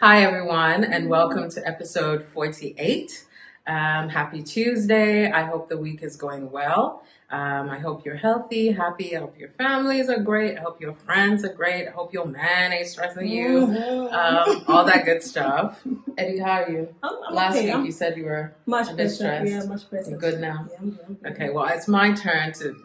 Hi, everyone, and welcome to episode 48. Happy Tuesday. I hope the week is going well. I hope you're healthy, happy. I hope your families are great. I hope your friends are great. I hope your man ain't stressing you. All that good stuff. Eddie, how are you? I'm Last okay. week you said you were much a bit better. stressed. Yeah, much better. You're good now? Yeah, I'm good. Okay, well, it's my turn to,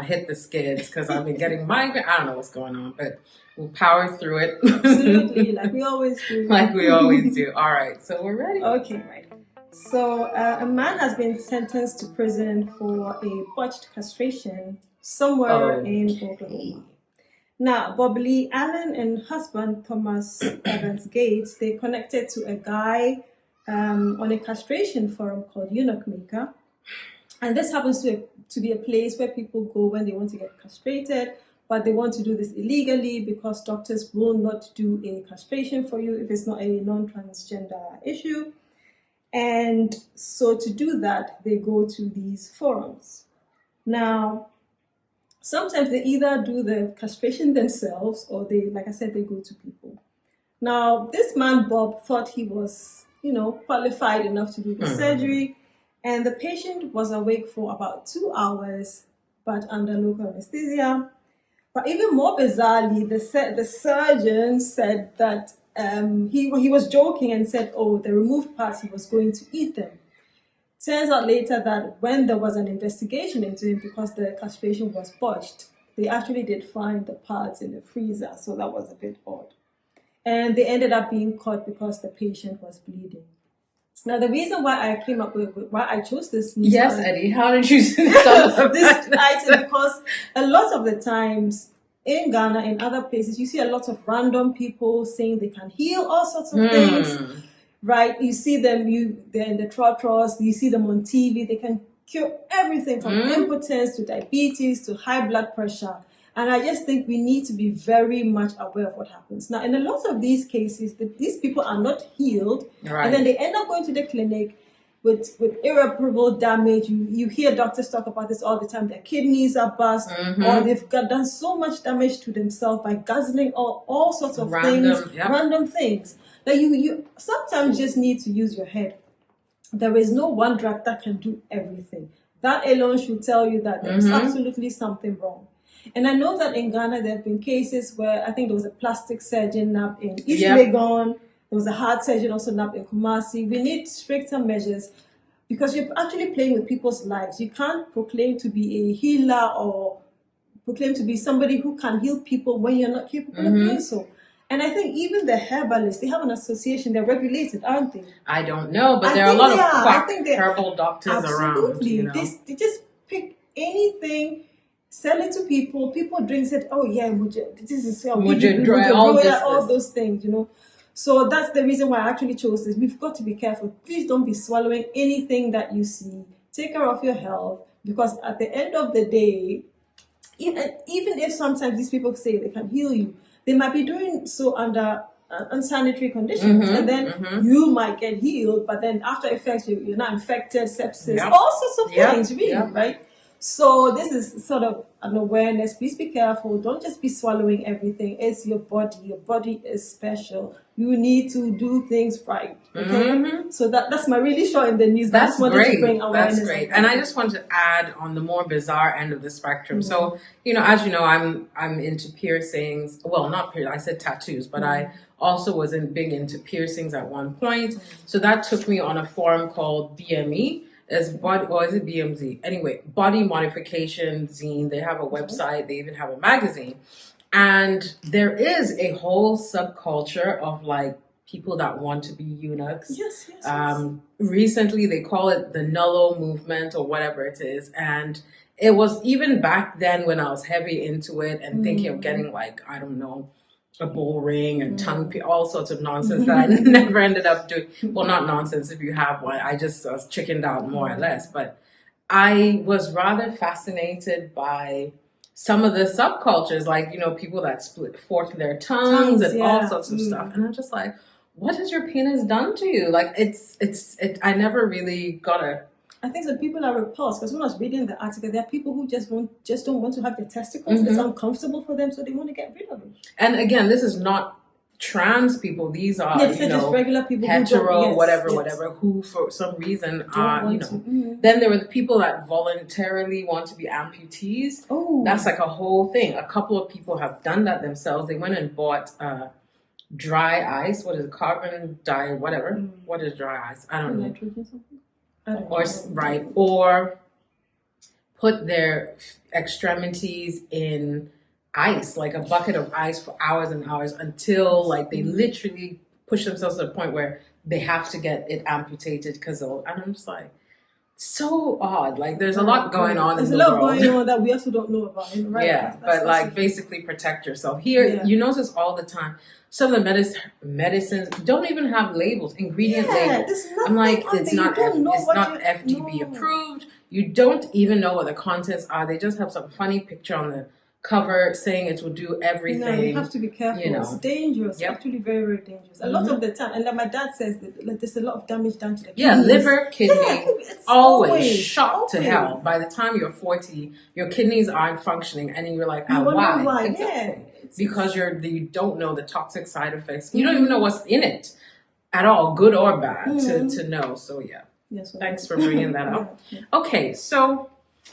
hit the skids because I've been getting migraine. I don't know what's going on, but we'll power through it. Absolutely, like we always do. Like we always do. All right, so we're ready. Okay, right. So a man has been sentenced to prison for a botched castration somewhere in Oklahoma. Now, Bobbly Allen and husband Thomas Evans Gates, they connected to a guy on a castration forum called Eunuch Maker. And this happens to be a place where people go when they want to get castrated, but they want to do this illegally because doctors will not do a castration for you if it's not a non-transgender issue. And so to do that, they go to these forums. Now, sometimes they either do the castration themselves or they, like I said, they go to people. Now, this man, Bob, thought he was, qualified enough to do the surgery. And the patient was awake for about 2 hours, but under local anesthesia. But even more bizarrely, the surgeon said that he was joking and said, the removed parts, he was going to eat them. Turns out later that when there was an investigation into him, because the castration was botched, they actually did find the parts in the freezer. So that was a bit odd. And they ended up being caught because the patient was bleeding. Now, the reason why I came up with why I chose this news Eddie, how did you start this item? Because a lot of the times in Ghana and other places, you see a lot of random people saying they can heal all sorts of things, right? You see them, they're in the trotros, you see them on TV, they can cure everything from impotence to diabetes to high blood pressure. And I just think we need to be very much aware of what happens. Now, in a lot of these cases, these people are not healed. Right. And then they end up going to the clinic with irreparable damage. You hear doctors talk about this all the time. Their kidneys are bust, or they've done so much damage to themselves by guzzling all sorts of random things. That you sometimes just need to use your head. There is no one drug that can do everything. That alone should tell you that there's absolutely something wrong. And I know that in Ghana, there have been cases where I think there was a plastic surgeon nabbed in East Legon. There was a heart surgeon also nabbed in Kumasi. We need stricter measures because you're actually playing with people's lives. You can't proclaim to be a healer or proclaim to be somebody who can heal people when you're not capable of doing so. And I think even the herbalists, they have an association, they're regulated, aren't they? I don't know, but there are a lot of quack herbal doctors around. Absolutely. They just pick anything, sell it to people. People drink it. Oh yeah, this is all those things, So that's the reason why I actually chose this. We've got to be careful. Please don't be swallowing anything that you see. Take care of your health, because at the end of the day, even if sometimes these people say they can heal you, they might be doing so under unsanitary conditions, and then you might get healed, but then after effects, you're not infected, sepsis, all sorts of things, really, right? So this is sort of an awareness. Please be careful. Don't just be swallowing everything. It's your body. Your body is special. You need to do things right. Okay. So that's my really short in the news. That's great. To bring awareness. That's great. And I just want to add on the more bizarre end of the spectrum. So, as you know, I'm into piercings. Well, not piercings. I said tattoos, but I also was big into piercings at one point. So that took me on a forum called BME. Is it BMZ? Anyway, Body Modification Zine. They have a website. They even have a magazine. And there is a whole subculture of people that want to be eunuchs. Yes. Recently, they call it the Nullo movement or whatever it is. And it was even back then when I was heavy into it and thinking of getting a bull ring and tongue all sorts of nonsense that I never ended up doing. Well, not nonsense if you have one. I was chickened out more or less. But I was rather fascinated by some of the subcultures, people that fork their tongues and all sorts of stuff. And I'm just like, what has your penis done to you? I never really got a I think some people are repulsed because when I was reading the article, there are people who just don't want to have their testicles. Mm-hmm. It's uncomfortable for them, so they want to get rid of it. And again, this is not trans people. These are, Yes, just regular people hetero, who whatever, who for some reason are, Then there were the people that voluntarily want to be amputees. Oh. That's like a whole thing. A couple of people have done that themselves. They went and bought dry ice. What is it? Carbon dye, whatever. What is dry ice? I don't know. Or put their extremities in ice, like a bucket of ice for hours and hours until like they literally push themselves to the point where they have to get it amputated because and I'm just like, so odd. Like there's a lot going on in the world. There's a lot going on that we also don't know about. Right? Yeah, that's like basically protect yourself. Here, you notice all the time. Some of the medicines don't even have labels, ingredient labels. I'm like, it's not FDB approved. You don't even know what the contents are. They just have some funny picture on the cover saying it will do everything. No, you have to be careful. It's dangerous. Yep. Actually, very, very dangerous. A lot of the time, and like my dad says, that there's a lot of damage done to the kidneys. Yeah, liver, kidney, always shot to hell. By the time you're 40, your kidneys aren't functioning, and you're like, why? Exactly. Because you don't know the toxic side effects. You don't even know what's in it at all, good or bad, to know. So yeah. Yes, thanks for bringing that up. Okay, so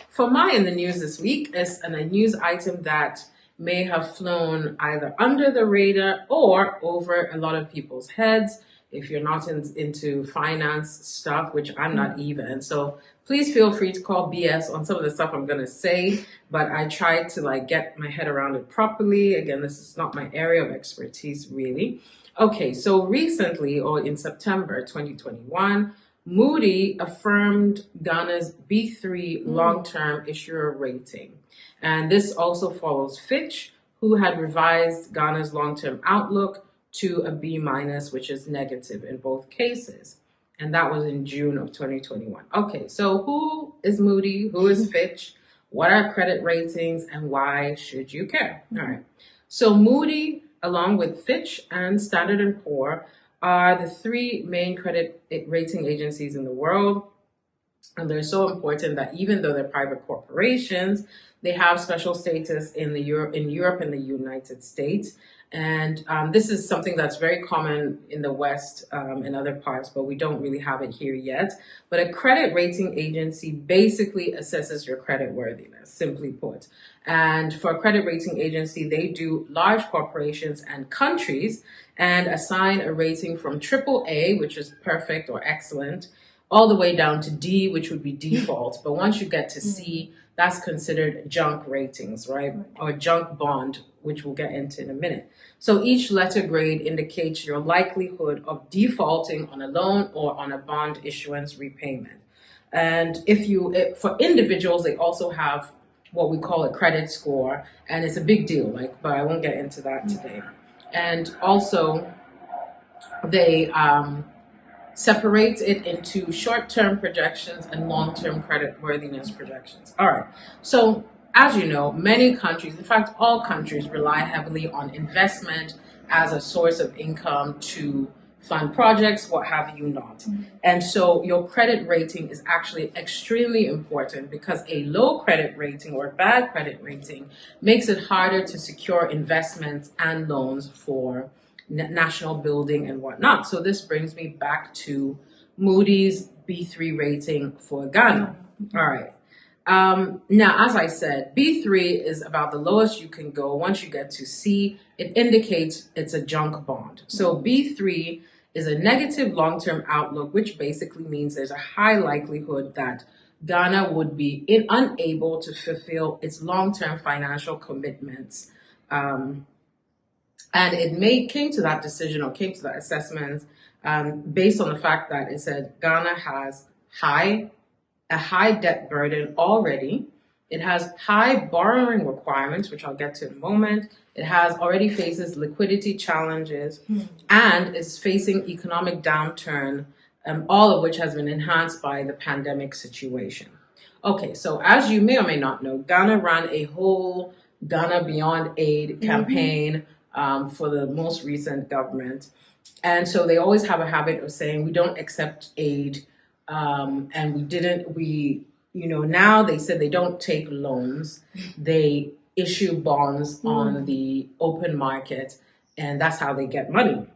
for my in the news this week is a news item that may have flown either under the radar or over a lot of people's heads if you're not into finance stuff, which I'm not even. So please feel free to call BS on some of the stuff I'm going to say, but I tried to get my head around it properly. Again, this is not my area of expertise really. Okay, so recently, or in September 2021, Moody affirmed Ghana's B3 long-term issuer rating. And this also follows Fitch, who had revised Ghana's long-term outlook to a B-, which is negative in both cases. And that was in June of 2021. Okay, so who is Moody? Who is Fitch? What are credit ratings? And why should you care? All right. So Moody, along with Fitch and Standard & Poor's, are the three main credit rating agencies in the world. And they're so important that even though they're private corporations, they have special status in Europe and the United States. And this is something that's very common in the West and other parts, but we don't really have it here yet. But a credit rating agency basically assesses your credit worthiness, simply put. And for a credit rating agency, they do large corporations and countries and assign a rating from AAA, which is perfect or excellent, all the way down to D, which would be default. But once you get to C, that's considered junk ratings, right? Or junk bond, which we'll get into in a minute. So each letter grade indicates your likelihood of defaulting on a loan or on a bond issuance repayment. And for individuals, they also have what we call a credit score, and it's a big deal, but I won't get into that today. And also, they separate it into short-term projections and long-term credit worthiness projections. All right. So, as you know, many countries, in fact, all countries rely heavily on investment as a source of income to fund projects, what have you not. And so your credit rating is actually extremely important because a low credit rating or a bad credit rating makes it harder to secure investments and loans for national building and whatnot. So this brings me back to Moody's B3 rating for Ghana. All right. Now, as I said, B3 is about the lowest you can go. Once you get to C, it indicates it's a junk bond. So B3 is a negative long-term outlook, which basically means there's a high likelihood that Ghana would be unable to fulfill its long-term financial commitments. And it came to that decision or came to that assessment based on the fact that it said Ghana has a high debt burden already. It has high borrowing requirements, which I'll get to in a moment. It already faces liquidity challenges and is facing economic downturn, all of which has been enhanced by the pandemic situation. Okay, so as you may or may not know, Ghana ran a whole Ghana Beyond Aid campaign for the most recent government. And so they always have a habit of saying, we don't accept aid. Now they said they don't take loans. They issue bonds on the open market. and that's how they get money.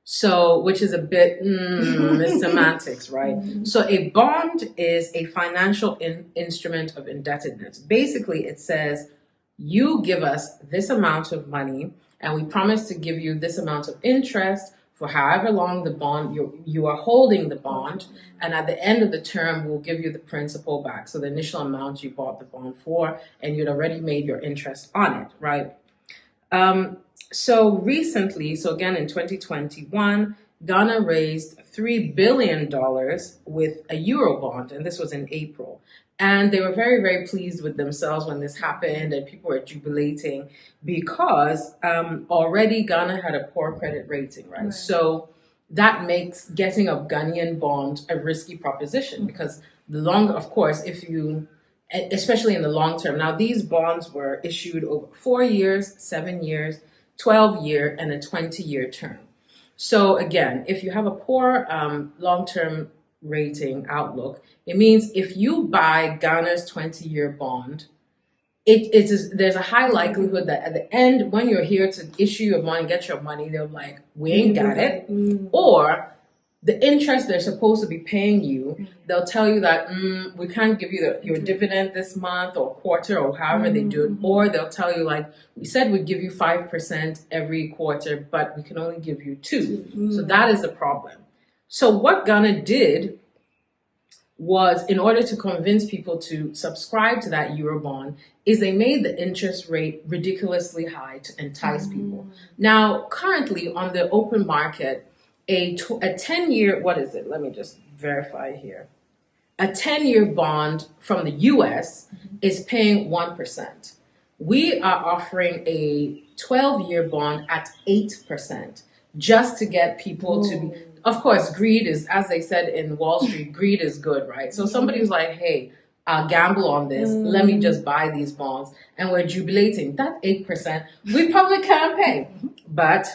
So, which is a bit semantics, right? So, a bond is a financial instrument of indebtedness. Basically, it says you give us this amount of money, and we promise to give you this amount of interest for however long the bond you are holding the bond, and at the end of the term, we'll give you the principal back. So, the initial amount you bought the bond for, and you'd already made your interest on it, right? So recently, so again in 2021, Ghana raised $3 billion with a Euro bond, and this was in April. And they were very, very pleased with themselves when this happened, and people were jubilating because already Ghana had a poor credit rating, right? So that makes getting a Ghanaian bond a risky proposition because the longer, of course, if you especially in the long term. Now, these bonds were issued over 4 years, 7 years, 12-year, and a 20-year term. So again, if you have a poor long-term rating outlook, it means if you buy Ghana's 20-year bond, there's a high likelihood that at the end, when you're here to issue your money, get your money, they're like, we ain't got it. Or the interest they're supposed to be paying you, they'll tell you that we can't give you your dividend this month or quarter or however they do it. Or they'll tell you like, we said we'd give you 5% every quarter, but we can only give you 2%. So that is the problem. So what Ghana did was, in order to convince people to subscribe to that Eurobond, is they made the interest rate ridiculously high to entice people. Now, currently on the open market, a 10-year, what is it? Let me just verify here. A 10-year bond from the US is paying 1%. We are offering a 12-year bond at 8% just to get people to be, of course, greed is, as they said in Wall Street, greed is good, right? So somebody's like, hey, I'll gamble on this. Let me just buy these bonds. And we're jubilating. That 8%, we probably can't pay. But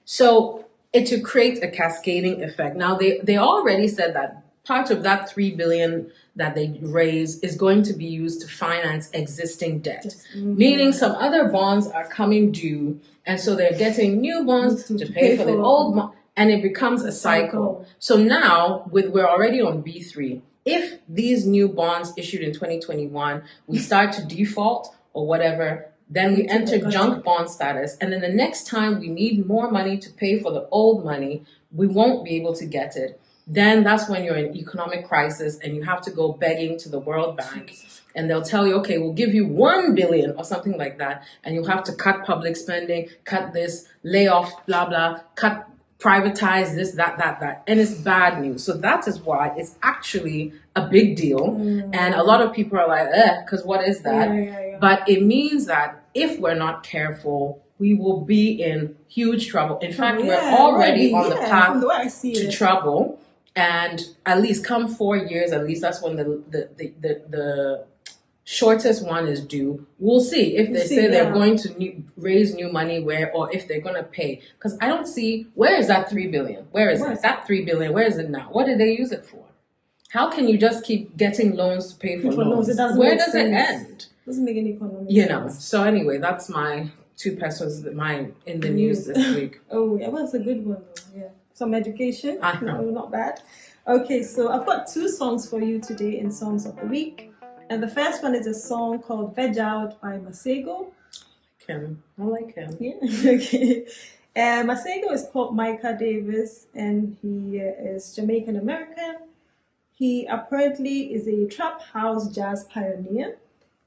so it to create a cascading effect. Now, they already said that part of that $3 billion that they raise is going to be used to finance existing debt, meaning some other bonds are coming due, and so they're getting new bonds to pay for the old bond, and it becomes a cycle. So now, we're already on B3. If these new bonds issued in 2021, we start to default or whatever, then we enter junk bond status, and then the next time we need more money to pay for the old money, we won't be able to get it. Then that's when you're in economic crisis and you have to go begging to the World Bank, and they'll tell you, okay, we'll give you 1 billion or something like that, and you'll have to cut public spending, cut this, lay off, blah, blah, cut, privatize this, that, and it's bad news. So that is why it's actually a big deal, and a lot of people are like, because what is that? But it means that if we're not careful, we will be in huge trouble. In fact, we're already on the path to trouble. And at least come 4 years, at least that's when the shortest one is due. We'll see if they say they're going to raise new money or if they're going to pay. Because I don't see, where is that 3 billion? Where is it? That 3 billion, where is it now? What did they use it for? How can you just keep getting loans to pay for loans? Where does it end? Doesn't make any economic sense. So anyway, that's my 2 pesos in the news this week. Oh, yeah, well, that's a good one though. Yeah. Some education, not bad. Okay, so I've got 2 songs for you today in Songs of the Week. And the first one is a song called Veg Out by Masego. I like him. Yeah, okay. Masego is called Micah Davis, and he is Jamaican American. He apparently is a trap house jazz pioneer,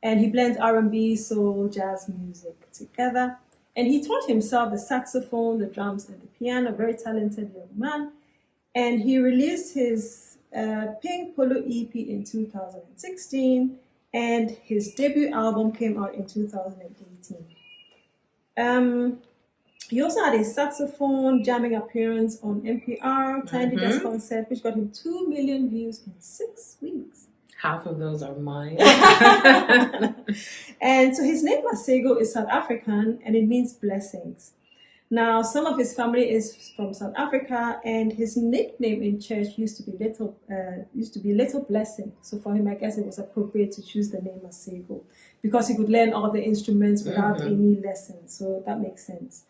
and he blends R&B, soul, jazz music together. And he taught himself the saxophone, the drums, and the piano. Very talented young man. And he released his Pink Polo EP in 2016. And his debut album came out in 2018. He also had a saxophone jamming appearance on NPR, Tiny Desk Concert, which got him 2 million views in 6 weeks. Half of those are mine. And so his name Masego is South African, and it means blessings. Now, some of his family is from South Africa, and his nickname in church used to be Little Blessing. So for him, I guess it was appropriate to choose the name Masego. because he could learn all the instruments without any lessons. So that makes sense.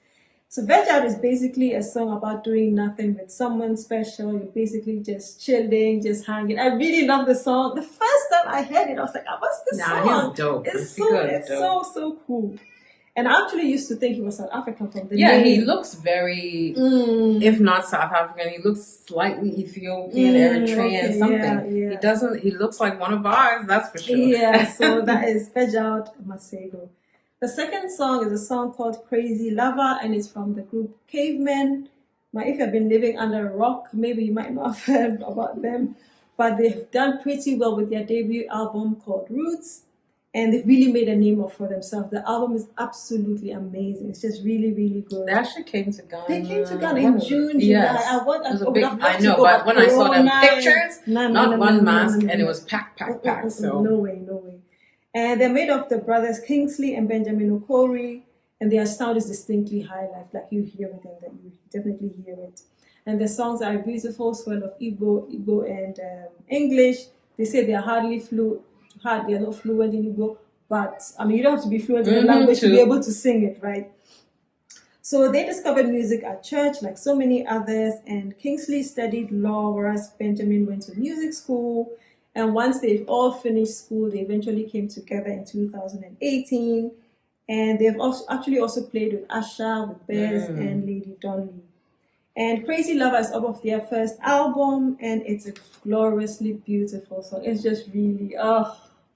So Veg Out is basically a song about doing nothing with someone special. You're basically just chilling, just hanging. I really love the song. The first time I heard it, I was like, oh, what's this song? He's dope. It's so cool. And I actually used to think he was South African from the name. He looks very, if not South African, he looks slightly Ethiopian, Eritrean, something. Yeah. He doesn't, he looks like one of ours, that's for sure. Yeah, so that is Veg Out, Masego. The second song is a song called Crazy Lover, and it's from the group Cavemen. Now, if you've been living under a rock, maybe you might not have heard about them, but they've done pretty well with their debut album called Roots, and they've really made a name for themselves. The album is absolutely amazing. It's just really, really good. They actually came to Ghana. They came to Ghana in June, July. Yes. I know, but when I saw them pictures, not one mask, and it was packed. So no way. And they're made of the brothers Kingsley and Benjamin Okori, and their sound is distinctly high, like you hear it, and that you definitely hear it. And the songs are a beautiful swell of Igbo and English. They say they are they are not fluent in Igbo, but I mean, you don't have to be fluent in the language to be able to sing it, right? So they discovered music at church, like so many others, and Kingsley studied law, whereas Benjamin went to music school. And once they've all finished school, they eventually came together in 2018. And they've also played with Asha, with Bez, and Lady Donley. And Crazy Lover is off of their first album, and it's a gloriously beautiful song. It's just really,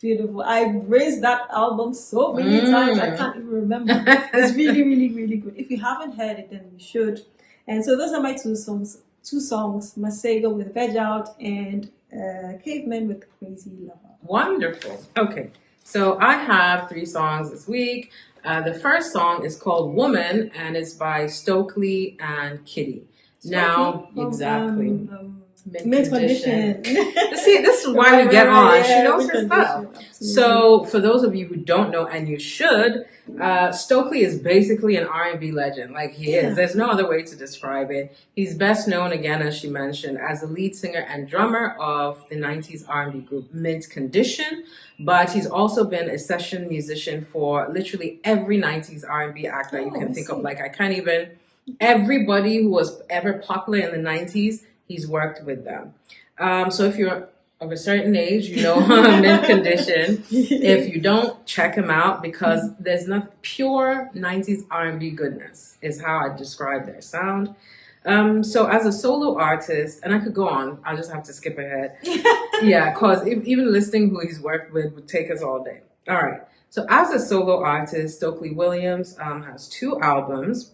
beautiful. I raised that album so many times, I can't even remember. It's really, really, really good. If you haven't heard it, then you should. And so those are my two songs, Masego with Veg Out and Cavemen with Crazy Lover. Wonderful. Okay, so I have 3 songs this week. The first song is called Woman, and it's by Stokley and Kidi. Now, exactly. Mint condition. See, this is why we get on. She knows her stuff. So, for those of you who don't know, and you should, Stokley is basically an R&B legend. Like, he is. There's no other way to describe it. He's best known, again, as she mentioned, as the lead singer and drummer of the 90s R&B group Mint Condition. But he's also been a session musician for literally every 90s R&B act that you can think of. Like, I can't even... Everybody who was ever popular in the 90s, he's worked with them. So if you're of a certain age, you know Mint Condition. If you don't, check him out, because there's not pure 90s R&B goodness is how I describe their sound. So as a solo artist, and I could go on, I'll just have to skip ahead. Yeah, because even listing who he's worked with would take us all day. All right. So as a solo artist, Stokley Williams has 2 albums.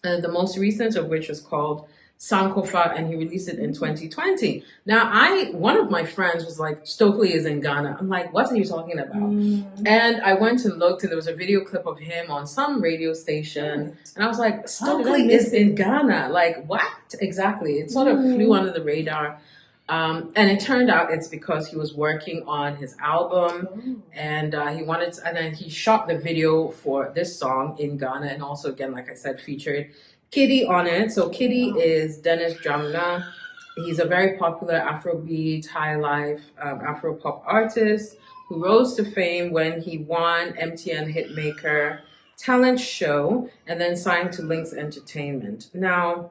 The most recent of which was called Sankofa, and he released it in 2020. Now, one of my friends was like, Stokley is in Ghana. I'm like, what are you talking about? And I went and looked, and there was a video clip of him on some radio station. And I was like, Stokley is in Ghana. Like, what? Exactly. It sort of flew under the radar. And it turned out it's because he was working on his album, and and then he shot the video for this song in Ghana, and also, again, like I said, featured Kidi on it. So Kidi is Dennis Jamna. He's a very popular Afrobeat, high life, Afro-pop artist who rose to fame when he won MTN Hitmaker Talent Show and then signed to Lynx Entertainment. Now,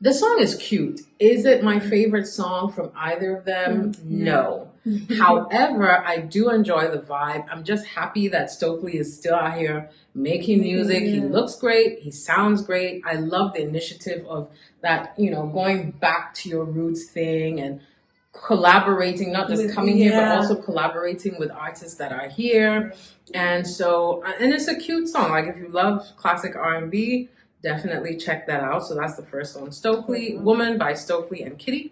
the song is cute. Is it my favorite song from either of them? No. However, I do enjoy the vibe. I'm just happy that Stokley is still out here making music. He looks great. He sounds great. I love the initiative of that, going back to your roots thing and collaborating, not just coming here, but also collaborating with artists that are here. And so, and it's a cute song. Like, if you love classic R&B, definitely check that out. So that's the first song, Stokley, Woman by Stokley and Kidi.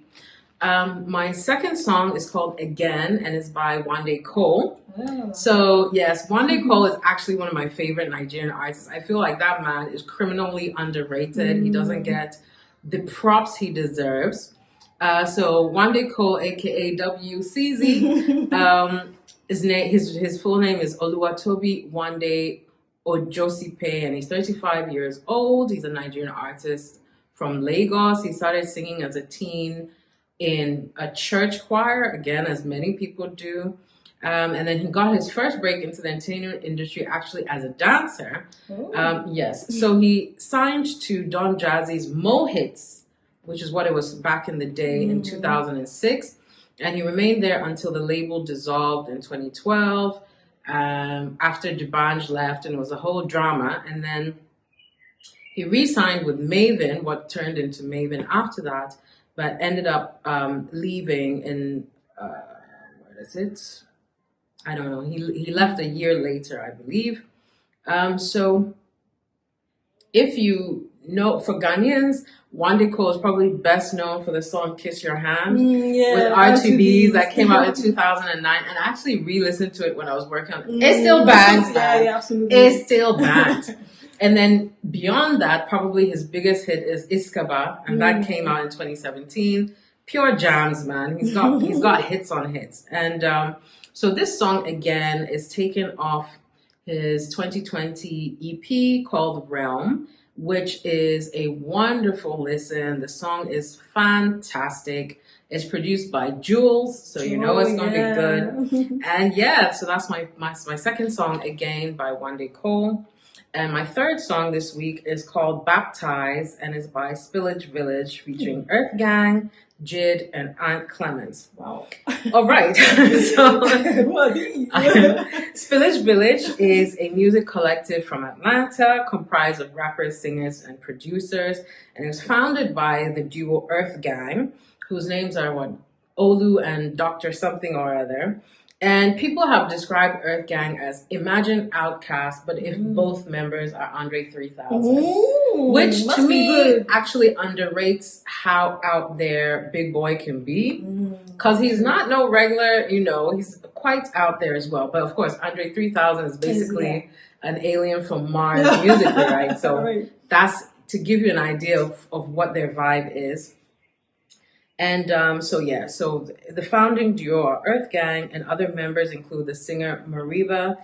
My second song is called Again, and it's by Wande Cole. So yes, Wande Cole is actually one of my favorite Nigerian artists. I feel like that man is criminally underrated. He doesn't get the props he deserves. So Wande Cole, aka WCZ, his full name is Oluwatobi Wande Ojosipe, and he's 35 years old. He's a Nigerian artist from Lagos. He started singing as a teen in a church choir, again, as many people do. And then he got his first break into the entertainment industry actually as a dancer. Yes. So he signed to Don Jazzy's Mo Hits, which is what it was back in the day in 2006. And he remained there until the label dissolved in 2012 after D'banj left, and it was a whole drama. And then he re-signed with Maven, what turned into Maven after that, but ended up leaving in, what is it? I don't know. He left a year later, I believe. So if you know, for Ghanaians, Wande Cole is probably best known for the song Kiss Your Hand with R2Bs that came out in 2009. And I actually re-listened to it when I was working on it. It still bangs. Yeah, absolutely. It still bangs. And then beyond that, probably his biggest hit is Iskaba, and that came out in 2017. Pure jams, man. He's got hits on hits. And so this song again is taken off his 2020 EP called Realm, which is a wonderful listen. The song is fantastic. It's produced by Jules, so you know it's gonna be good. And yeah, so that's my second song again by Wande Cole. And my third song this week is called Baptize and is by Spillage Village featuring Earth Gang, Jid, and Aunt Clemens. Wow. All right. So, Spillage Village is a music collective from Atlanta comprised of rappers, singers, and producers. And it was founded by the duo Earth Gang, whose names are Olu and Dr. something or other. And people have described Earth Gang as Imagine Outkast, but if both members are Andre 3000. Which to me actually underrates how out there Big Boy can be. Because he's not no regular, he's quite out there as well. But of course, Andre 3000 is basically an alien from Mars musically, right? So that's to give you an idea of what their vibe is. And so the founding duo are Earth Gang, and other members include the singer Mariba,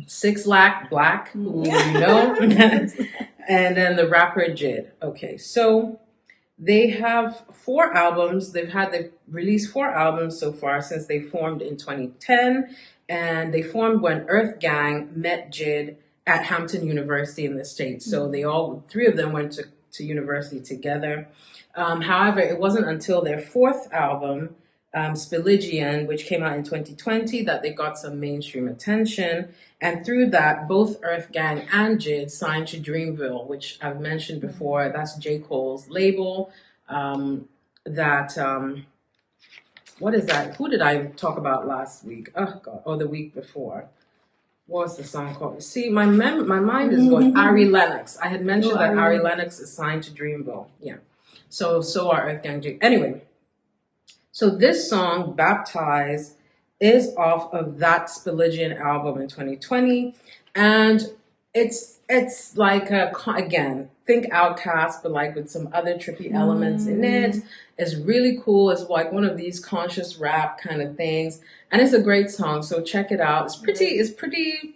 Six Lack Black, who you know, and then the rapper Jid. Okay, so they have 4 albums. They've released 4 albums so far since they formed in 2010, and they formed when Earth Gang met Jid at Hampton University in the States. So they 3 of them went to university together. However, it wasn't until their 4th album, Spilligian, which came out in 2020, that they got some mainstream attention. And through that, both Earth Gang and Jid signed to Dreamville, which I've mentioned before. That's J. Cole's label. What is that? Who did I talk about last week? Oh, God. Or the week before. What's the song called? See, my mind is going. Ari Lennox. I had mentioned that Ari Lennox is signed to Dreamville. Yeah. So are Earth Gang Jig. Anyway, so this song, Baptize, is off of that Spilligian album in 2020. And it's like, again, think Outkast, but like with some other trippy elements in it. It's really cool. It's like one of these conscious rap kind of things. And it's a great song, so check it out. It's pretty...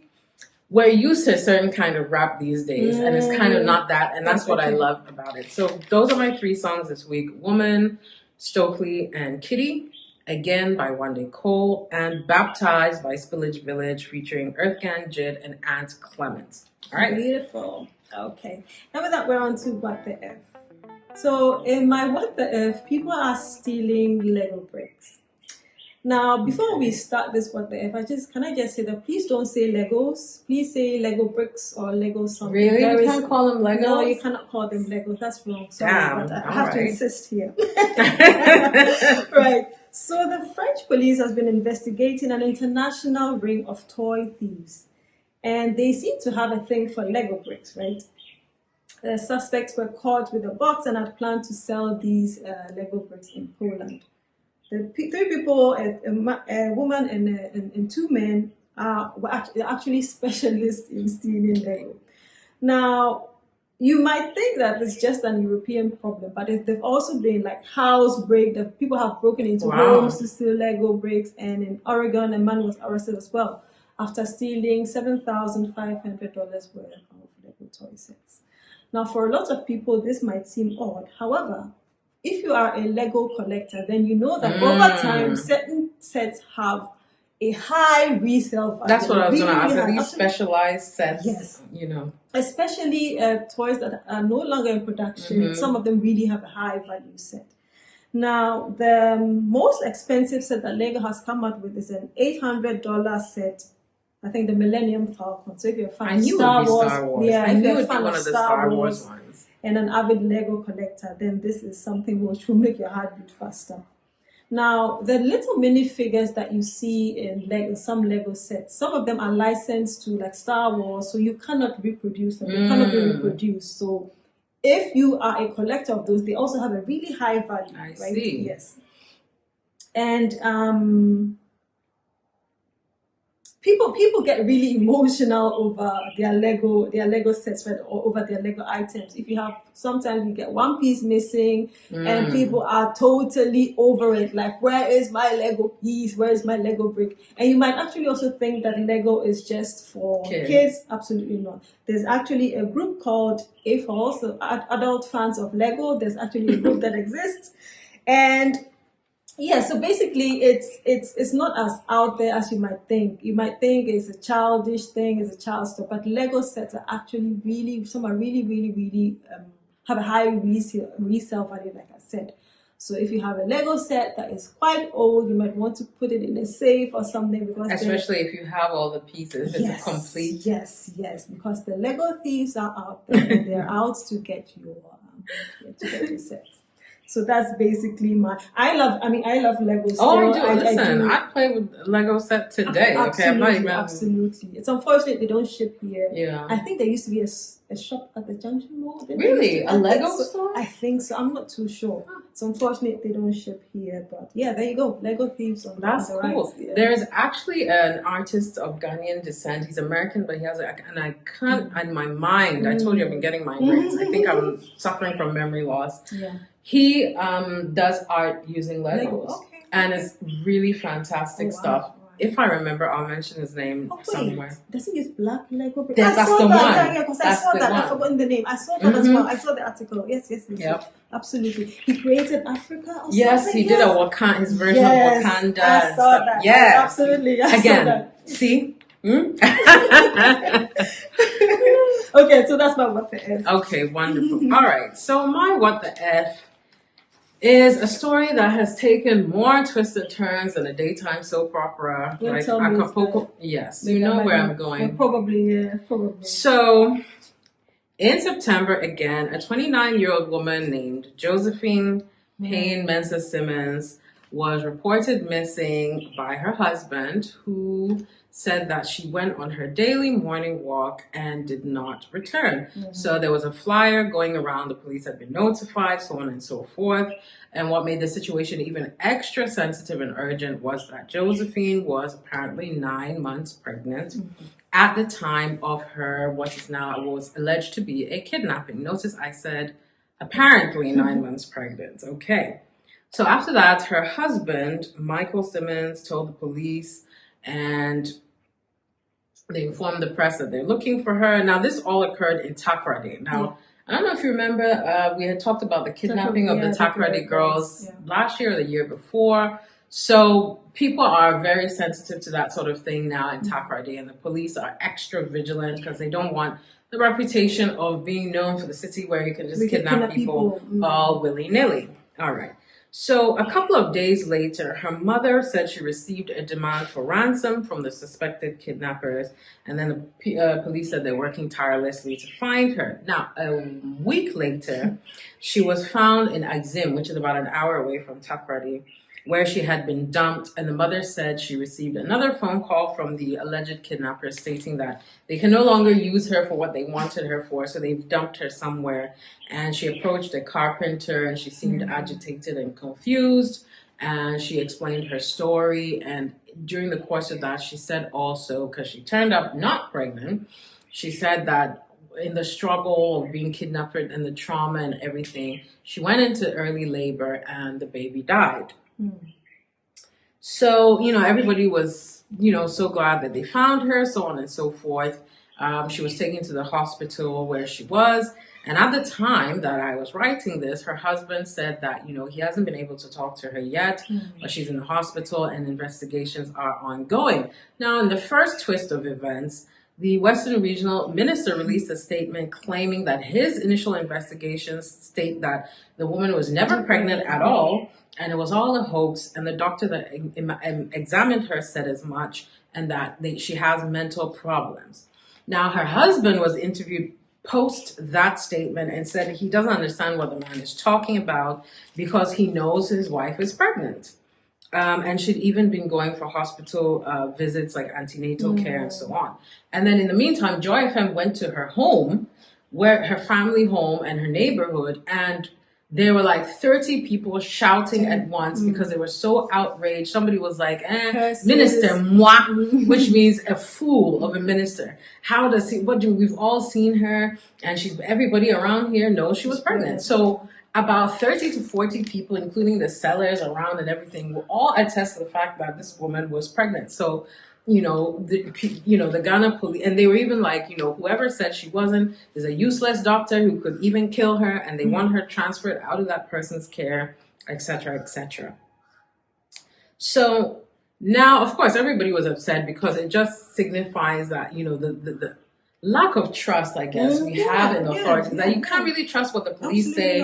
We're used to a certain kind of rap these days, and it's kind of not that, and that's what I love about it. So those are my 3 songs this week: Woman, Stokley, and Kidi, again by Wande Cole, and Baptized by Spillage Village featuring Earth Gang, Jid, and Aunt Clemens. All right. Beautiful. Okay. Now with that, we're on to What the F. So in my What the F, people are stealing Lego bricks. Now, before we start this What the F, can I just say that please don't say Legos. Please say Lego bricks or Lego something. Really? You can't call them Legos? No, you cannot call them Legos. That's wrong. Sorry, Damn. but I have to insist here. Right. So the French police has been investigating an international ring of toy thieves. And they seem to have a thing for Lego bricks, right? The suspects were caught with a box and had planned to sell these Lego bricks in Poland. The 3 people, a woman and 2 men, were actually specialists in stealing Lego. Now, you might think that it's just an European problem, but they've also been like house break. That people have broken into homes to steal Lego bricks, and in Oregon, a man was arrested as well after stealing $7,500 worth of Lego toy sets. Now, for a lot of people, this might seem odd. However, if you are a Lego collector, then you know that over time, certain sets have a high resale value. That's what I was going to ask. Are these Absolutely. specialized sets? Yes. You know. Especially toys that are no longer in production. Some of them really have a high value set. Now, the most expensive set that Lego has come out with is an $800 set. I think the Millennium Falcon. So if you're a fan of Star Wars, yeah, if you're a fan of Star Wars ones, and an avid Lego collector, then this is something which will make your heart beat faster. Now, the little minifigures that you see in some Lego sets, some of them are licensed to like Star Wars, so you cannot reproduce them. They cannot be reproduced. So if you are a collector of those, they also have a really high value. I see. Yes. And people get really emotional over their Lego sets, right, or over their Lego items. If you have, sometimes you get one piece missing and people are totally over it, like, where is my Lego piece, where is my Lego brick? And you might actually also think that Lego is just for kids. Absolutely not. There's actually a group called AFOL, so adult fans of Lego. There's actually a group that exists, and yeah, so basically it's not as out there as you might think. You might think it's a childish thing, it's a child's stuff, but Lego sets are actually really, some are really have a high resale value, like I said. So if you have a Lego set that is quite old, you might want to put it in a safe or something, because especially if you have all the pieces, it's complete. Yes, because the Lego thieves are out there and they're out to get your sets. So that's basically I love Lego. Oh, I do. Listen, I play with Lego set today. Absolutely. It's unfortunate they don't ship here. Yeah. I think there used to be a shop at the Junction Mall. Really? A Lego store? I think so. I'm not too sure. It's unfortunate they don't ship here. But yeah, there you go. Lego thieves on That's the cool. Right. Yeah. There's actually an artist of Ghanaian descent. He's American, but he has an icon in my mind. I told you I've been getting migraines. I think I'm suffering from memory loss. Yeah. He does art using Legos, and it's really fantastic stuff. Wow. If I remember, I'll mention his name somewhere. Does he use black Lego? That's the one. Yeah, because I saw that. I've forgotten the name. I saw that as well. I saw the article. Yes. Yep. Absolutely. He created Africa or yes, something? He did his version of Wakanda. I saw that. Yes. Absolutely. Again, see? Okay, so that's my what the F. Okay, wonderful. All right, so my what the F is a story that has taken more twisted turns than a daytime soap opera, like Acapulco. Yes, you know where I'm going. Probably. So, in September, again, a 29-year-old woman named Josephine Payne Mensah Simmons was reported missing by her husband, who said that she went on her daily morning walk and did not return. So there was a flyer going around, the police had been notified, so on and so forth. And what made the situation even extra sensitive and urgent was that Josephine was apparently 9 months pregnant at the time of her, was alleged to be a kidnapping. Notice I said apparently 9 months pregnant. Okay. So after that, her husband, Michael Simmons, told the police, and they informed the press that they're looking for her. Now, this all occurred in Takoradi. Now, I don't know if you remember, we had talked about the kidnapping of the Takoradi girls last year or the year before. So people are very sensitive to that sort of thing now in Takoradi, and the police are extra vigilant because they don't want the reputation of being known for the city where you can just kidnap people all willy-nilly. All right. So a couple of days later, her mother said she received a demand for ransom from the suspected kidnappers, and then the police said they're working tirelessly to find her. Now, a week later, she was found in Axim, which is about an hour away from Takoradi, where she had been dumped, and the mother said she received another phone call from the alleged kidnappers stating that they can no longer use her for what they wanted her for, so they've dumped her somewhere. And she approached a carpenter, and she seemed agitated and confused, and she explained her story. And during the course of that, she said also, because she turned up not pregnant, she said that in the struggle of being kidnapped and the trauma and everything, she went into early labor and the baby died. So, everybody was, so glad that they found her, so on and so forth. She was taken to the hospital where she was. And at the time that I was writing this, her husband said that, he hasn't been able to talk to her yet, but she's in the hospital and investigations are ongoing. Now, in the first twist of events, the Western Regional Minister released a statement claiming that his initial investigations state that the woman was never pregnant at all, and it was all a hoax, and the doctor that examined her said as much, and that she has mental problems. Now, her husband was interviewed post that statement and said he doesn't understand what the man is talking about because he knows his wife is pregnant. And she'd even been going for hospital visits like antenatal care and so on. And then in the meantime, Joy FM went to her home, her family home and her neighborhood, and there were like 30 people shouting at once because they were so outraged. Somebody was like, Minister, moi, which means a fool of a minister. How does he, we've all seen her, and everybody around here knows she was pregnant. So about 30 to 40 people, including the sellers around and everything, will all attest to the fact that this woman was pregnant. So, the Ghana police, and they were even like, whoever said she wasn't is a useless doctor who could even kill her, and they want her transferred out of that person's care, etc., etc. So now, of course, everybody was upset because it just signifies that, the lack of trust, I guess, we have in authorities, that you can't really trust what the police say.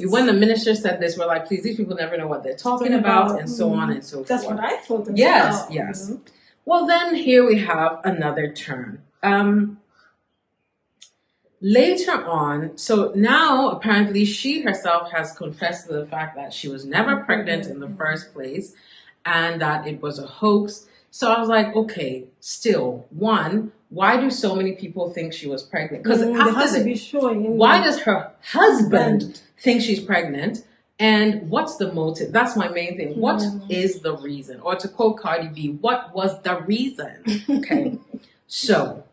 When the minister said this, we're like, please, these people never know what they're talking about, and so on and so forth. That's what I thought. Yes. Well, then here we have another turn. Later on, so now apparently she herself has confessed to the fact that she was never pregnant in the first place and that it was a hoax. So I was like, okay, still, one, why do so many people think she was pregnant? Because why does her husband think she's pregnant? And what's the motive? That's my main thing. What is the reason? Or to quote Cardi B, what was the reason? Okay. So,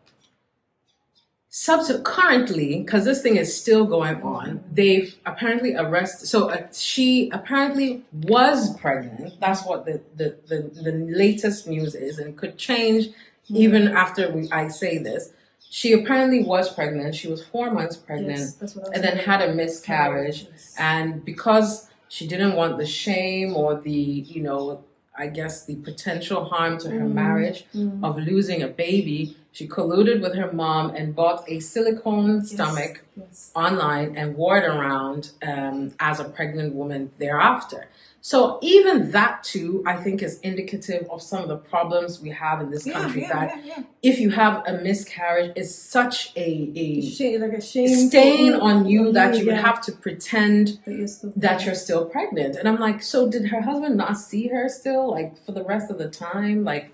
currently, because this thing is still going on, they've apparently arrested. So she apparently was pregnant. That's what the latest news is, and it could change even after I say this. She apparently was pregnant. She was 4 months pregnant, and then had a miscarriage. Yes. And because she didn't want the shame or the, I guess the potential harm to her marriage of losing a baby, she colluded with her mom and bought a silicone stomach online and wore it around as a pregnant woman thereafter. So even that too, I think, is indicative of some of the problems we have in this country. If you have a miscarriage, it's such a stain on you that you would have to pretend that you're still pregnant. And I'm like, so did her husband not see her still, like, for the rest of the time? Like,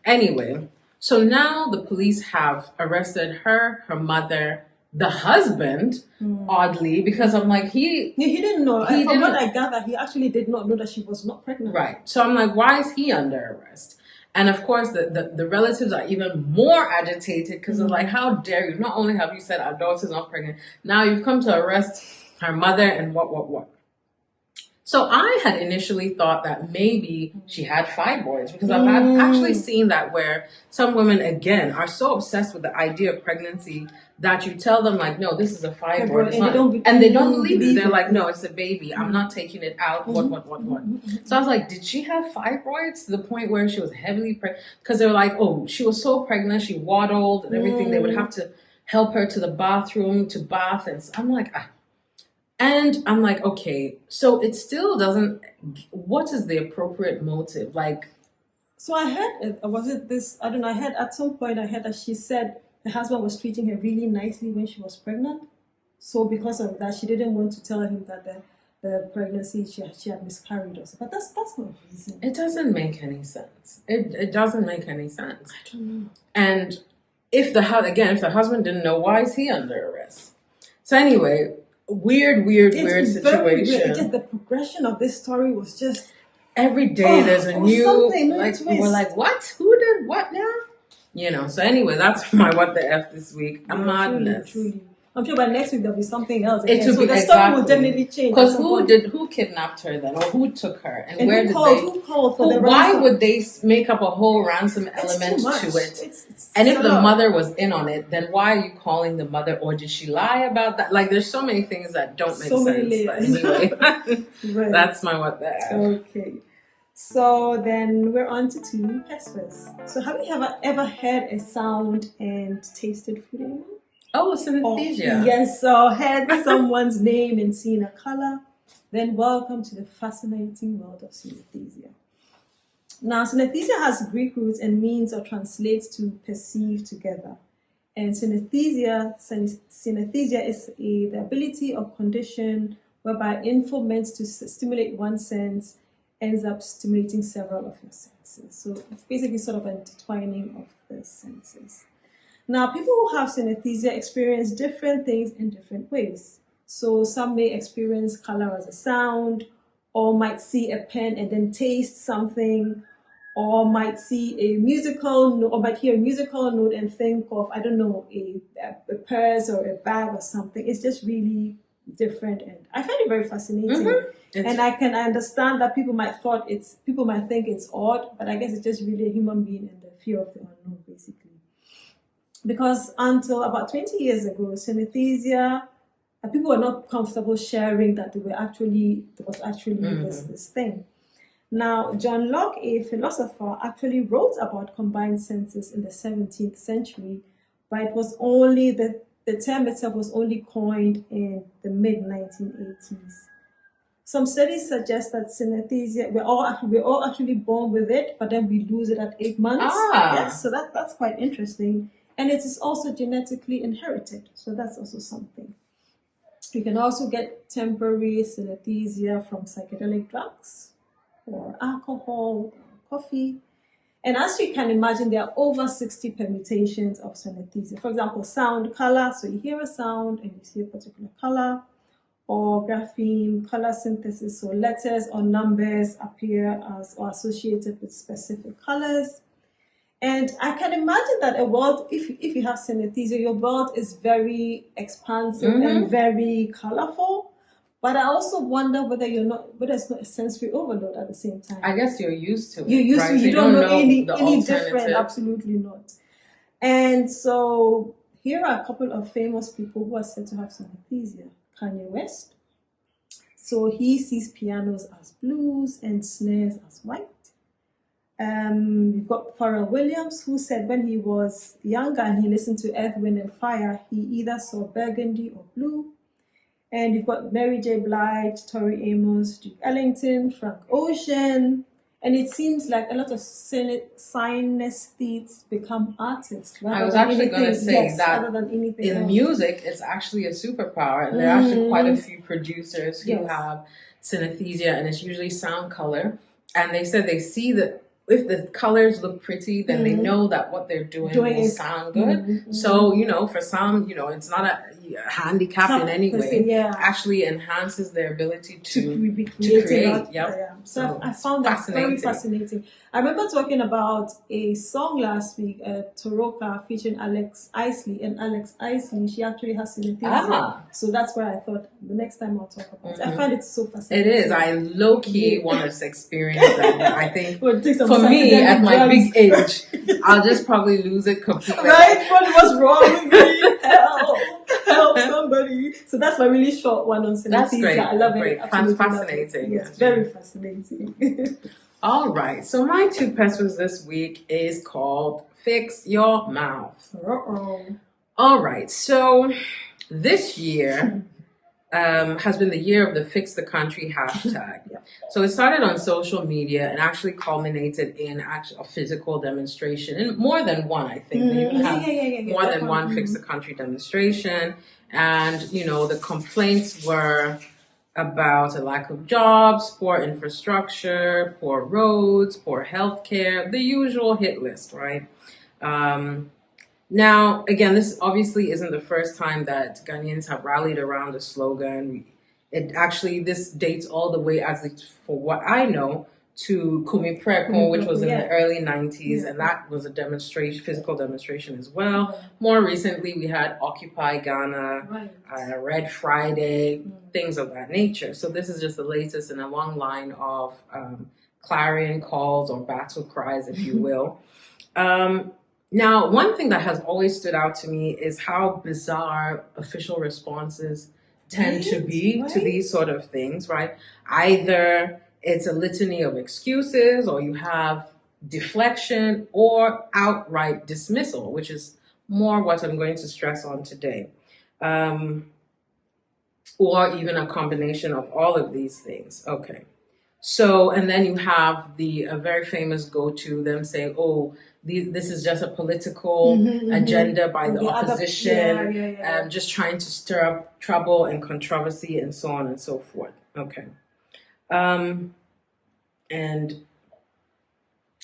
anyway, so now the police have arrested her mother, the husband, oddly, because I'm like, he didn't know. From what I gather, he actually did not know that she was not pregnant. Right. So I'm like, why is he under arrest? And of course, the relatives are even more agitated because they're like, how dare you? Not only have you said our daughter's not pregnant, now you've come to arrest her mother and what. So I had initially thought that maybe she had fibroids, because I've actually seen that where some women, again, are so obsessed with the idea of pregnancy that you tell them, like, no, this is a fibroid. And they don't believe it. They're like, no, it's a baby. I'm not taking it out. What. So I was like, did she have fibroids to the point where she was heavily pregnant? Because they were like, oh, she was so pregnant, she waddled and everything. They would have to help her to the bathroom to bath. And so I'm like, And I'm like, okay, so it still doesn't, what is the appropriate motive? Like, so I heard, I heard at some point, I heard that she said the husband was treating her really nicely when she was pregnant. So because of that, she didn't want to tell him that the pregnancy, she had miscarried or something. But that's not reason. It doesn't make any sense. It doesn't make any sense. I don't know. And if the husband didn't know, why is he under arrest? So anyway, weird situation. Very weird. Just the progression of this story was just every day there's a new, like, we're like, what? Who did what now? So anyway, that's my what the F this week. A madness. Truly. I'm sure by next week there'll be something else It again. would So be the story will exactly. definitely change. Because who kidnapped her then, or who took her, and where who did called? they? Who called for the Why ransom? would they make up a whole ransom element to it? And if the mother was in on it, then why are you calling the mother? Or did she lie about that? Like, there's so many things that don't make sense. But anyway, right. That's my what that. Okay. So then we're on to two Pesewas. So have you ever heard a sound and tasted food anymore? Oh, synesthesia. Yes, so heard someone's name and seen a color. Then welcome to the fascinating world of synesthesia. Now, synesthesia has Greek roots and means or translates to perceive together. And synesthesia is the ability or condition whereby info meant to stimulate one sense ends up stimulating several of your senses. So it's basically sort of an intertwining of the senses. Now, people who have synesthesia experience different things in different ways. So some may experience color as a sound, or might see a pen and then taste something, or might see a musical note, or might hear a musical note and think of, I don't know, a purse or a bag or something. It's just really different, and I find it very fascinating. And I can understand that people might think it's odd, but I guess it's just really a human being and the fear of the unknown, basically. Because until about 20 years ago, synesthesia, people were not comfortable sharing that there was actually this thing. Now, John Locke, a philosopher, actually wrote about combined senses in the 17th century, but it was only the term itself was only coined in the mid-1980s. Some studies suggest that synesthesia, we're all actually born with it, but then we lose it at 8 months. Yes, so that's quite interesting. And it is also genetically inherited, so that's also something. You can also get temporary synesthesia from psychedelic drugs, or alcohol, or coffee. And as you can imagine, there are over 60 permutations of synesthesia. For example, sound, color. So you hear a sound and you see a particular color. Or grapheme, color synthesis. So letters or numbers appear as or associated with specific colors. And I can imagine that a world, if you have synesthesia, your world is very expansive and very colorful. But I also wonder whether it's not a sensory overload at the same time. I guess you're used to it. You're used right? to it. So you don't know any different. Absolutely not. And so here are a couple of famous people who are said to have synesthesia. Kanye West. So he sees pianos as blues and snares as white. We've got Pharrell Williams, who said when he was younger and he listened to Earth, Wind and Fire, he either saw burgundy or blue. And you've got Mary J. Blige, Tori Amos, Duke Ellington, Frank Ocean. And it seems like a lot of synesthetes become artists. I was actually going to say that in music, it's actually a superpower. And there are actually quite a few producers who have synesthesia, and it's usually sound color. And they said they see that if the colors look pretty, then they know that what they're doing will sound good. So, for some, it's not a handicap in any way. Actually enhances their ability to create. So I found that very fascinating. I remember talking about a song last week, Toroka, featuring Alex Isley. And Alex Isley, she actually has synesthesia. So that's why I thought the next time I'll talk about it. I find it so fascinating. It is. I low-key want to experience that. I think for me, at my big age, I'll just probably lose it completely. Right? What's wrong with me? Help somebody. So that's my really short one on synesthesia. That's great. I love it. Fascinating. Yes, very fascinating. All right. So my two Pesewas this week is called Fix Your Mouth. All right. So this year has been the year of the Fix the Country hashtag. So it started on social media and actually culminated in a physical demonstration, and more than one, I think. They even have more than one Fix the Country demonstration. And, the complaints were about a lack of jobs, poor infrastructure, poor roads, poor healthcare, the usual hit list, right? Now, again, this obviously isn't the first time that Ghanaians have rallied around the slogan. This dates all the way, for what I know, to Kumi Preko, which was in the early 90s, Yeah. and that was a demonstration, physical demonstration as well. More recently, we had Occupy Ghana, Red Friday, things of that nature. So this is just the latest in a long line of clarion calls or battle cries, if you will. Now, one thing that has always stood out to me is how bizarre official responses tend to be to these sort of things, right? Either it's a litany of excuses, or you have deflection or outright dismissal, which is more what I'm going to stress on today. Or even a combination of all of these things. Okay. So, and then you have a very famous go-to, them saying, oh, this is just a political agenda by the opposition, just trying to stir up trouble and controversy and so on and so forth. Okay. And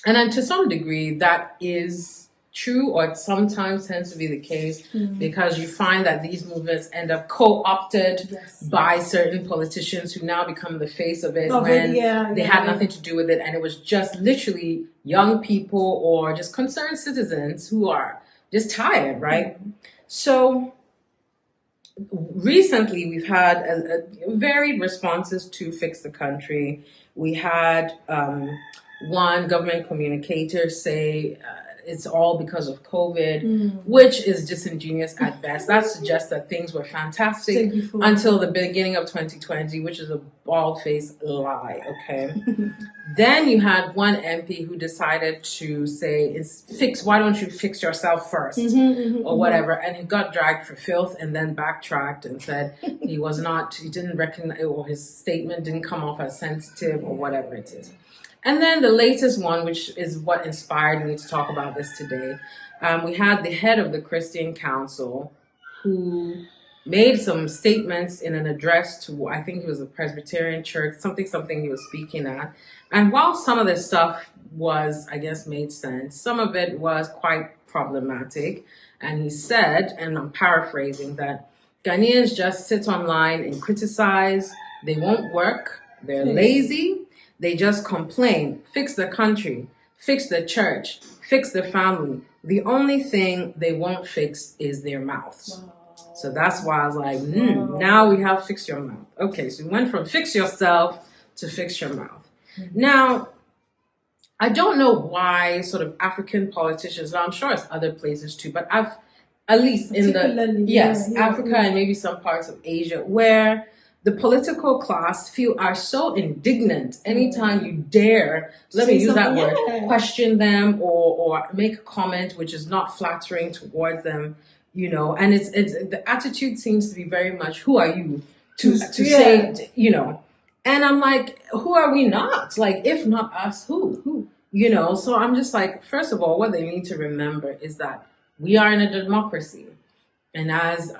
then to some degree, that is true, or it sometimes tends to be the case, because you find that these movements end up co-opted by certain politicians who now become the face of it when they had nothing to do with it, and it was just literally young people or just concerned citizens who are just tired, right? So recently we've had varied responses to Fix the Country. We had one government communicator say it's all because of COVID, which is disingenuous at best. That suggests that things were fantastic until the beginning of 2020, which is a bald-faced lie, okay? Then you had one MP who decided to say, why don't you fix yourself first, or whatever, and he got dragged for filth and then backtracked and said he didn't recognize, or his statement didn't come off as sensitive or whatever it is. And then the latest one, which is what inspired me to talk about this today, we had the head of the Christian Council who made some statements in an address to, I think it was a Presbyterian church, something he was speaking at. And while some of this stuff was, I guess, made sense, some of it was quite problematic. And he said, and I'm paraphrasing, that Ghanaians just sit online and criticize, they won't work, they're lazy, they just complain, fix the country, fix the church, fix the family. The only thing they won't fix is their mouths. Wow. So that's why I was like, now we have fix your mouth. Okay, so we went from fix yourself to fix your mouth. Now, I don't know why sort of African politicians, now I'm sure it's other places too, but I've, at least in Africa and maybe some parts of Asia, where the political class are so indignant anytime you dare, let me use that word, question them or make a comment which is not flattering towards them, you know, and it's the attitude seems to be very much, who are you to say, you know, and I'm like, who are we not? Like, if not us, who? You know, so I'm just like, first of all, what they need to remember is that we are in a democracy. And as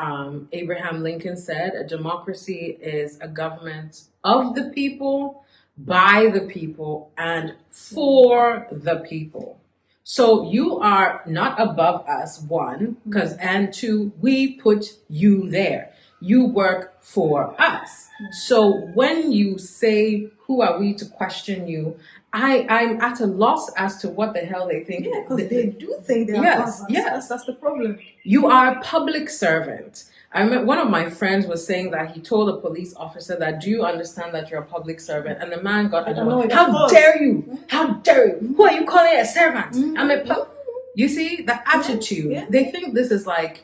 Abraham Lincoln said, a democracy is a government of the people, by the people, and for the people. So you are not above us, one, and two, we put you there. You work for us. So when you say, who are we to question you? I'm at a loss as to what the hell they think. Yeah, because they do think they are above us. Yes, that's the problem. You are a public servant. I remember one of my friends was saying that he told a police officer that, do you understand that you're a public servant? And the man got annoyed. How dare you? How dare you? Who are you calling a servant? I'm a You see, the attitude. Yeah. They think this is like,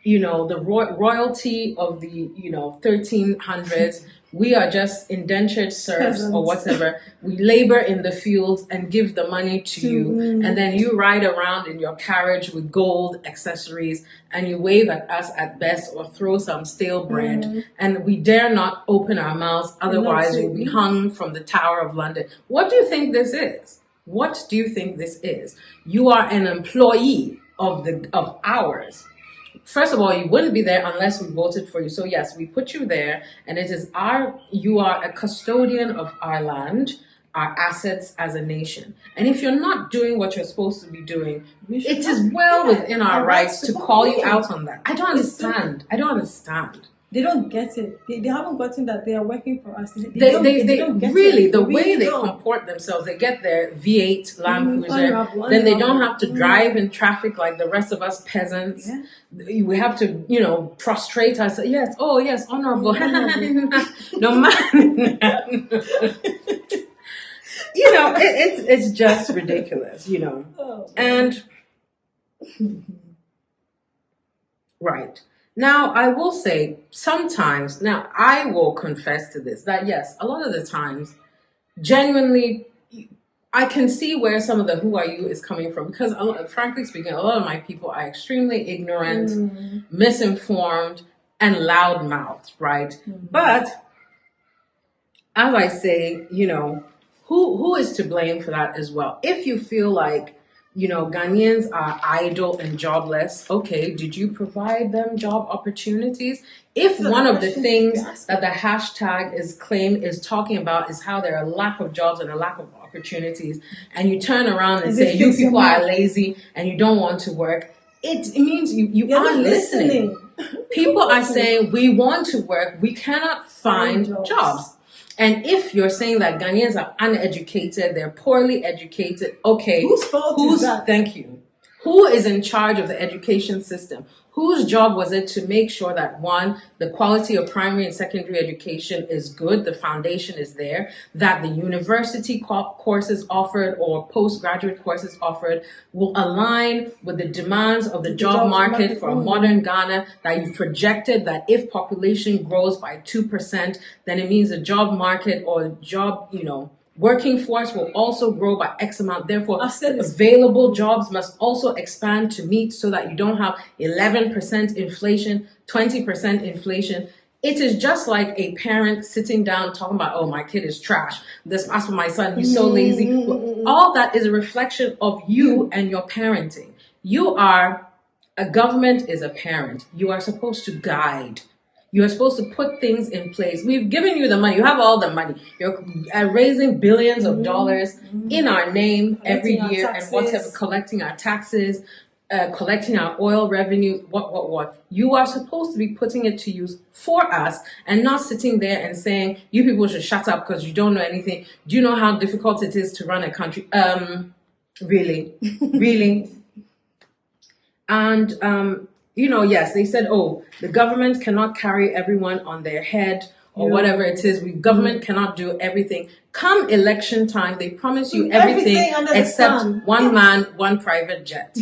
you know, the royalty of the, 1300s. We are just indentured serfs or whatever. We labor in the fields and give the money to you. And then you ride around in your carriage with gold accessories and you wave at us at best or throw some stale bread. And we dare not open our mouths. Otherwise we'll be hung from the Tower of London. What do you think this is? What do you think this is? You are an employee of ours. First of all, you wouldn't be there unless we voted for you. So yes, we put you there, and you are a custodian of our land, our assets as a nation. And if you're not doing what you're supposed to be doing, it is well within our rights to call you out on that. I don't understand. They don't get it. They haven't gotten that they are working for us. They don't get really, it. the They way really they don't. comport themselves, they get their V8 Land Cruiser, Honorable, then they don't honorable. have to drive in traffic like the rest of us peasants. Yeah. We have to, prostrate ourselves. Yes, oh yes, honorable. Honorable. No man. It's just ridiculous, Oh, and right. Now, I will say sometimes, now I will confess to this, that yes, a lot of the times, genuinely, I can see where some of the who are you is coming from because, frankly speaking, a lot of my people are extremely ignorant, misinformed, and loudmouthed, right? But as I say, who is to blame for that as well? If you feel like, Ghanaians are idle and jobless, okay, did you provide them job opportunities? If one of the things that the hashtag is talking about is how there are a lack of jobs and a lack of opportunities, and you turn around and say you people are lazy and you don't want to work, it means you aren't listening. People are saying we want to work, we cannot find jobs. And if you're saying that Ghanaians are uneducated, they're poorly educated, okay, whose fault is that? Thank you. Who is in charge of the education system? Whose job was it to make sure that, one, the quality of primary and secondary education is good, the foundation is there, that the university courses offered or postgraduate courses offered will align with the demands of the job market for a modern Ghana, that you projected that if population grows by 2%, then it means the job market or job, working force will also grow by X amount. Therefore, available jobs must also expand to meet so that you don't have 11% inflation, 20% inflation. It is just like a parent sitting down talking about, oh, my kid is trash. As for my son, he's so lazy. All that is a reflection of you and your parenting. A government is a parent. You are supposed to guide. You are supposed to put things in place. We've given you the money. You have all the money. You're raising billions of dollars in our name every year and whatever, collecting our taxes, collecting our oil revenue, what. You are supposed to be putting it to use for us and not sitting there and saying, you people should shut up because you don't know anything. Do you know how difficult it is to run a country? Really? Really? And, yes, they said, oh, the government cannot carry everyone on their head or whatever it is. Government cannot do everything. Come election time, they promise you everything except one man, one private jet.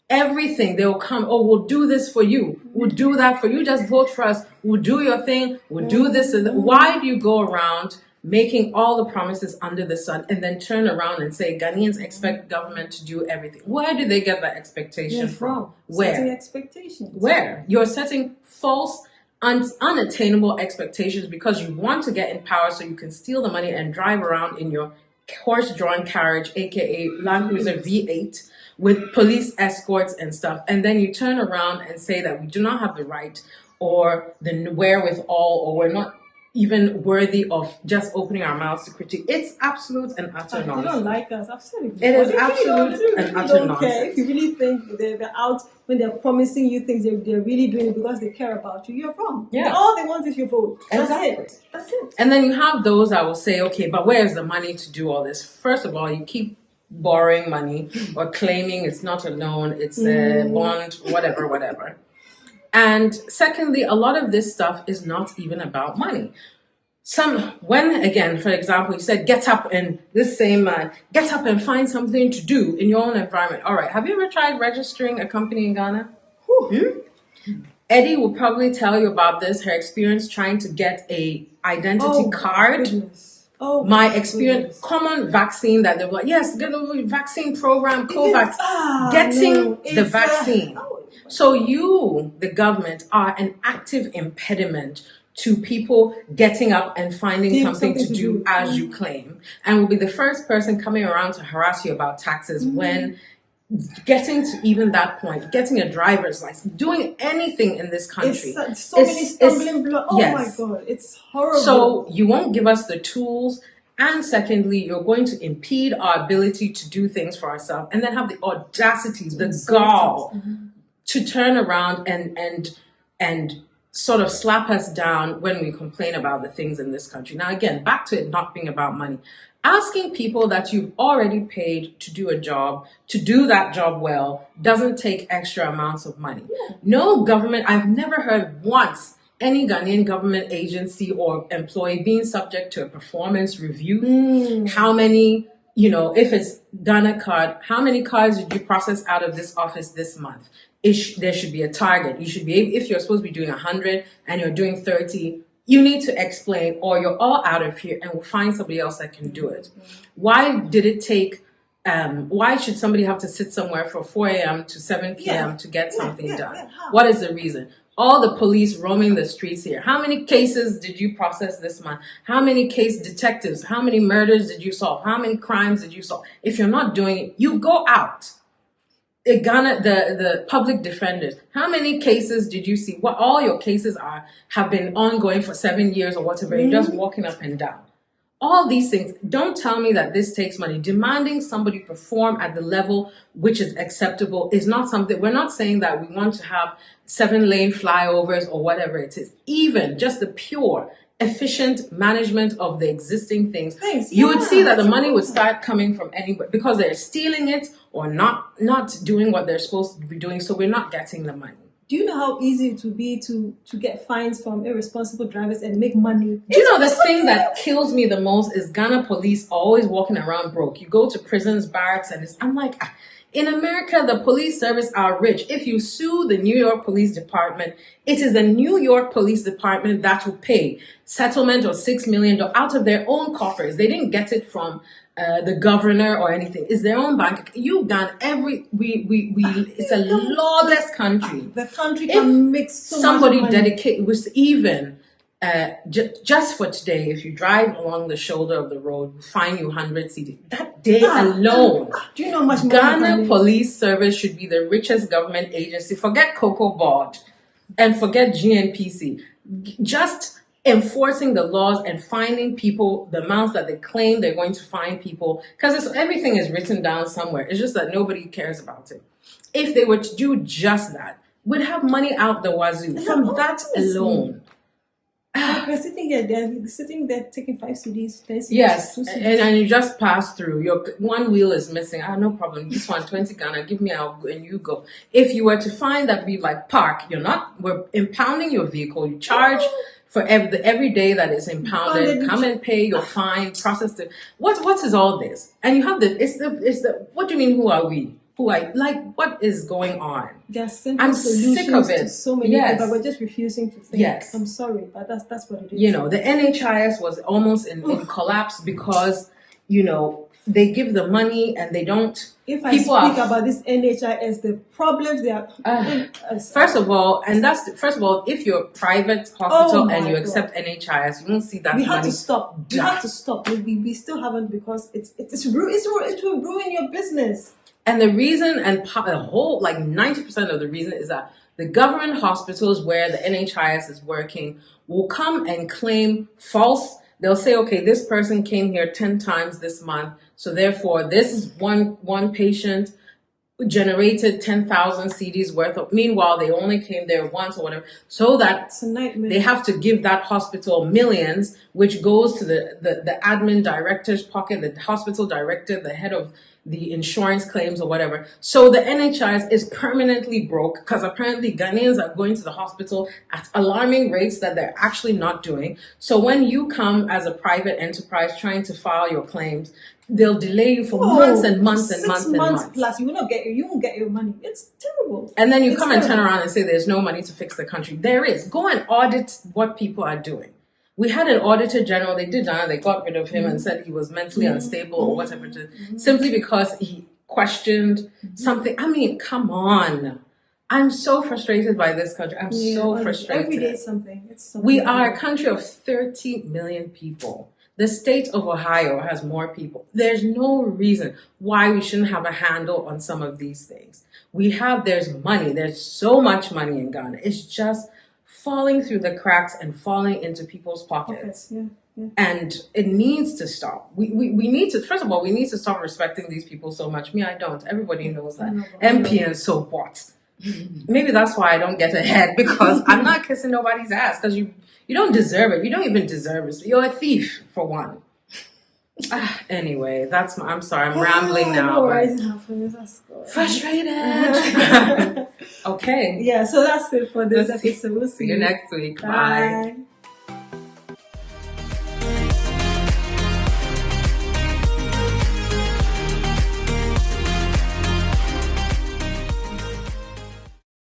Everything. They will come, oh, we'll do this for you. We'll do that for you. Just vote for us. We'll do your thing. We'll do this. Why do you go around making all the promises under the sun and then turn around and say Ghanaians expect government to do everything? Where do they get that expectation from? Where? Setting expectations. Where? You're setting false, unattainable expectations because you want to get in power so you can steal the money and drive around in your horse-drawn carriage, aka Land Cruiser V8, with police escorts and stuff. And then you turn around and say that we do not have the right or the wherewithal, or we're not even worthy of just opening our mouths to critique. It's absolute and utter nonsense. They don't like us. I've said it. It is absolute and utter nonsense. If you really think they're out when they're promising you things, they're really doing it because they care about you. You're wrong. Yeah. All they want is your vote. Exactly. That's it. And then you have those that will say, okay, but where's the money to do all this? First of all, you keep borrowing money or claiming it's not a loan, it's a bond, whatever. And secondly, a lot of this stuff is not even about money. For example, you said, get up and this same man, get up and find something to do in your own environment. All right. Have you ever tried registering a company in Ghana? Eddie will probably tell you about this, her experience trying to get a identity card. Goodness. Oh, my experience, common vaccine that they were like, yes, get a vaccine program, COVAX, getting the vaccine. So you, the government, are an active impediment to people getting up and finding something to do as you claim, and will be the first person coming around to harass you about taxes when getting to even that point, getting a driver's license, doing anything in this country. It's so many stumbling blocks. Oh my God, it's horrible. So you won't give us the tools. And secondly, you're going to impede our ability to do things for ourselves and then have the audacity, the gall to turn around and sort of slap us down when we complain about the things in this country. Now, again, back to it not being about money. Asking people that you've already paid to do a job, to do that job well, doesn't take extra amounts of money. No government, I've never heard once any Ghanaian government agency or employee being subject to a performance review. How many, if it's Ghana card, how many cards did you process out of this office this month? There should be a target. You should be able, if you're supposed to be doing 100 and you're doing 30, you need to explain, or you're all out of here and we'll find somebody else that can do it. Why did it take, why should somebody have to sit somewhere from 4 a.m. to 7 p.m. to get something done? What is the reason? All the police roaming the streets here. How many cases did you process this month? How many case detectives? How many murders did you solve? How many crimes did you solve? If you're not doing it, you go out. Ghana, the public defenders, how many cases did you see? What all your cases have been ongoing for 7 years or whatever. You're just walking up and down. All these things. Don't tell me that this takes money. Demanding somebody perform at the level which is acceptable is not something. We're not saying that we want to have 7-lane flyovers or whatever it is. Even just the pure, efficient management of the existing things. You would see that the money would start coming from anywhere because they're stealing it or not doing what they're supposed to be doing. So we're not getting the money. Do you know how easy it would be to get fines from irresponsible drivers and make money? Do you know the thing that kills me the most is Ghana police always walking around broke. You go to prisons, barracks, and I'm like, in America, the police service are rich. If you sue the New York Police Department, it is the New York Police Department that will pay settlement of $6 million out of their own coffers. They didn't get it from the governor or anything. It's their own bank. You've done it's a lawless country. The country can make so somebody much money. dedicate was even just for today, if you drive along the shoulder of the road, fine you 100 cedis. That day alone. Do you know how much money Ghana Police Service should be the richest government agency. Forget Cocoa Board and forget GNPC. Just enforcing the laws and finding people the amounts that they claim they're going to fine people, because everything is written down somewhere. It's just that nobody cares about it. If they were to do just that, we'd have money out the wazoo from that alone. They're sitting here, they're taking 5 CDs, 10 CDs. Yes, 2 CDs. and you just pass through. Your one wheel is missing. No problem. This one, 20 Ghana, give me out, and you go. If you were to find that we like park, we're impounding your vehicle. You charge for every day that is impounded. Come and pay your fine. Process it. What is all this? And you have what do you mean? Who are we? What is going on? There are simple I'm solutions sick of it. to so many things, but we're just refusing to think. Yes. I'm sorry, but that's what it is. The NHIS was almost in collapse because, they give the money and they don't. If I speak about this NHIS, the problems they are. First of all, if you're a private hospital and you accept NHIS, you won't see that we money. Have to stop. We have to stop. We still haven't, because it will ruin your business. And the reason, and the whole 90% of the reason, is that the government hospitals where the NHIS is working will come and claim false. They'll say, okay, this person came here 10 times this month, so therefore this one patient generated 10,000 CDs worth of. Meanwhile, they only came there once or whatever, so that it's a nightmare. They have to give that hospital millions, which goes to the admin director's pocket, the hospital director, the head of the insurance claims or whatever. So the NHIS is permanently broke because apparently Ghanaians are going to the hospital at alarming rates that they're actually not doing. So when you come as a private enterprise trying to file your claims, they'll delay you for months and months and months and months. Plus, you won't get your money. It's terrible. And then you come and turn around and say there's no money to fix the country. There is. Go and audit what people are doing. We had an auditor general, they got rid of him and said he was mentally unstable or whatever, simply because he questioned something. I mean, come on. I'm so frustrated by this country. I'm so frustrated. Every day something. We are a country of 30 million people. The state of Ohio has more people. There's no reason why we shouldn't have a handle on some of these things. There's money. There's so much money in Ghana. It's just falling through the cracks and falling into people's pockets. And it needs to stop. We need to, first of all, we need to stop respecting these people so much. Me, I don't. Everybody knows that. MP and so what? Maybe that's why I don't get ahead, because I'm not kissing nobody's ass, because you don't deserve it. You don't even deserve it. You're a thief, for one. Anyway, I'm sorry, I'm rambling now. Frustrated. Okay. Yeah, so that's it for this episode. We'll See you next week. Bye. Bye.